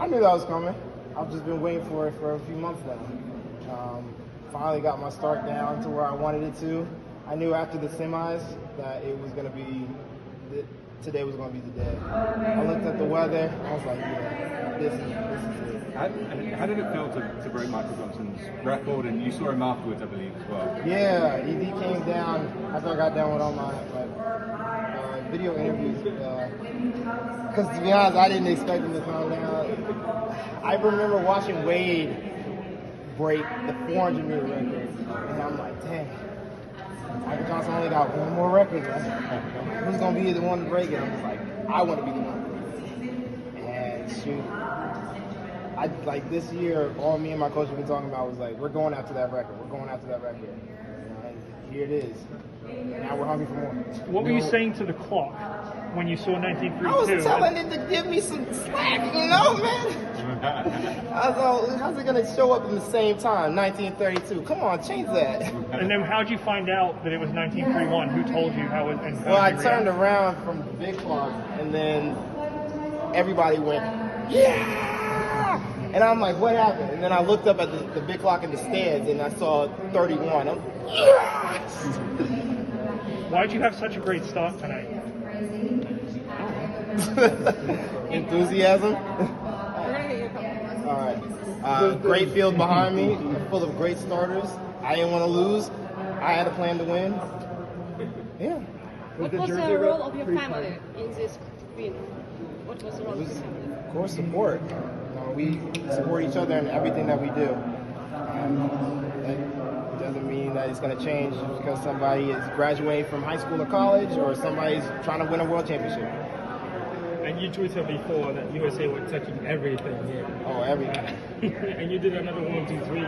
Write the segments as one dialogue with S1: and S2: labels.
S1: I knew that was coming. I've just been waiting for it for a few months now. Finally got my start down to where I wanted it to. I knew after the semis that it was going to be, today was going to be the day. I looked at the weather, I was like, yeah, this is it.
S2: How did it feel to break Michael Johnson's record? And you saw him afterwards, I believe, as well.
S1: Yeah, he came down after I got done with all my video interviews. Because to be honest, I didn't expect him to come down. I remember watching Wade break the 400 meter record, and I'm like, dang, Michael Johnson only got one more record left. Who's gonna be the one to break it? I was like, I want to be the one. And shoot, this year, all me and my coach have been talking about was like, we're going after that record. We're going after that record. And here it is. And now we're hungry for more.
S3: What were you saying to the clock when you saw 1932?
S1: I was telling it to give me some slack, man. I was like, how's it going to show up in the same time, 1932? Come on, change that.
S3: And then how did you find out that it was 1931? Who told you how it was?
S1: Well, I turned around from the big clock, and then everybody went, yeah! And I'm like, what happened? And then I looked up at the big clock in the stands, and I saw 31. I'm like, yes!
S3: Why did you have such a great start tonight?
S1: Enthusiasm. All right. Great field behind me, full of great starters. I didn't want to lose. I had a plan to win. Yeah.
S4: What was the role of your family in this win? What was the role of your family?
S1: Of course, support. We support each other in everything that we do. That doesn't mean that it's going to change just because somebody is graduating from high school or college, or somebody's trying to win a world championship.
S5: And you tweeted before that USA were touching everything here.
S1: Oh, everything.
S5: And you did another 1, 2, 3.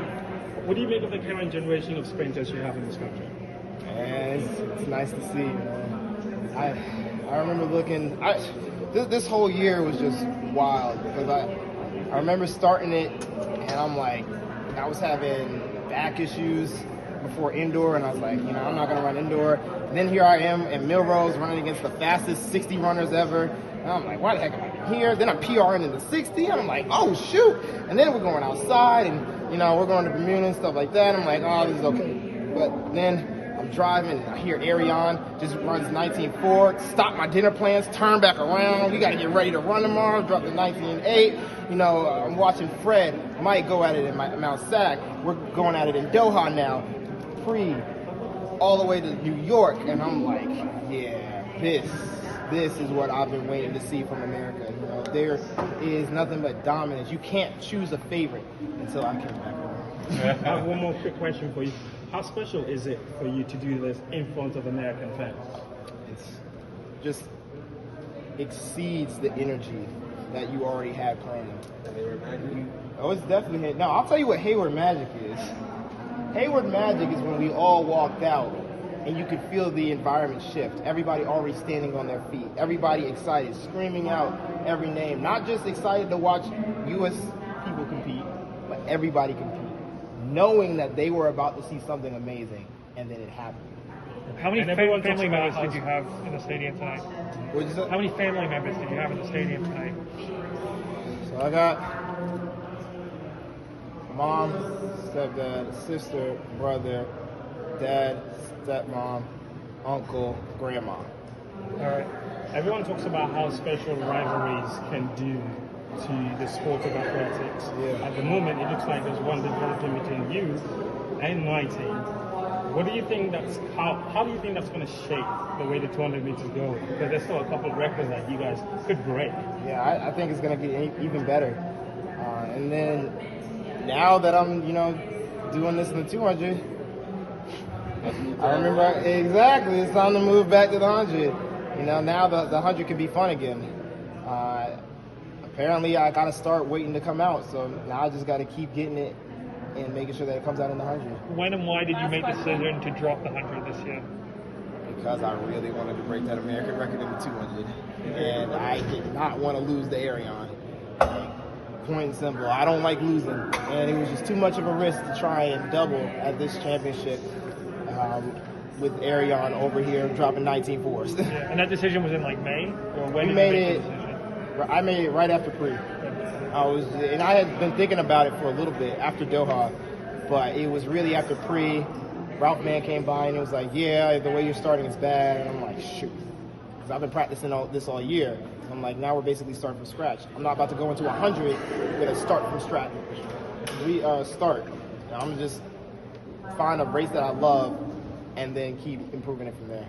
S5: What do you make of the current generation of sprinters you have in this country?
S1: And it's nice to see. I remember looking. This whole year was just wild because I remember starting it, and I'm like, I was having back issues before indoor, and I was like, I'm not going to run indoor. And then here I am in Milrose running against the fastest 60 runners ever. And I'm like, why the heck am I here? Then I'm PRing in the 60, and I'm like, oh, shoot. And then we're going outside, and, we're going to Bermuda and stuff like that. I'm like, oh, this is okay. But then I'm driving, and I hear Ariane just runs 19.4, stop my dinner plans, turn back around. We got to get ready to run tomorrow, drop the 19.8. I'm watching Fred, Mike go at it in Mount Sac. We're going at it in Doha now, all the way to New York. And I'm like, yeah, this is what I've been waiting to see from America. There is nothing but dominance. You can't choose a favorite until I came back home.
S5: I have one more quick question for you. How special is it for you to do this in front of American fans?
S1: It's just exceeds the energy that you already had planned. It's definitely. No, I'll tell you what Hayward Magic is. Hayward Magic is when we all walked out and you could feel the environment shift. Everybody already standing on their feet. Everybody excited, screaming out every name. Not just excited to watch U.S. people compete, but everybody compete. Knowing that they were about to see something amazing, and then it happened.
S3: How many family members did you have in the stadium tonight?
S1: What'd you say?
S3: How many family members did you have in the stadium tonight?
S1: So I got mom, stepdad, sister, brother, dad, stepmom, uncle, grandma.
S5: All right. Everyone talks about how special rivalries can do to the sport of athletics.
S1: Yeah.
S5: At the moment, it looks like there's one developing between you and my team. What do you think how do you think that's going to shape the way the 200 meters go? Because there's still a couple of records that you guys could break.
S1: Yeah, I think it's going to get even better. And then now that I'm, doing this in the 200, I remember exactly. It's time to move back to the 100. Now the 100 can be fun again. Apparently, I got to start waiting to come out. So now I just got to keep getting it and making sure that it comes out in the 100.
S3: When and why did you make the decision to drop the 100 this year?
S1: Because I really wanted to break that American record in the 200. And I did not want to lose the Ariane. Point and simple. I don't like losing. And it was just too much of a risk to try and double at this championship with Ariane over here dropping 19.4s.
S3: Yeah, and that decision was in May? Or when
S1: we
S3: did
S1: made
S3: you make
S1: it.
S3: the decision?
S1: I made it right after pre. And I had been thinking about it for a little bit after Doha, but it was really after pre. Ralph Mann came by and he was like, "Yeah, the way you're starting is bad." And I'm like, "Shoot," because I've been practicing all year. I'm like, now we're basically starting from scratch. I'm not about to go into 100 with a start from scratch. Start. I'm gonna just find a race that I love and then keep improving it from there.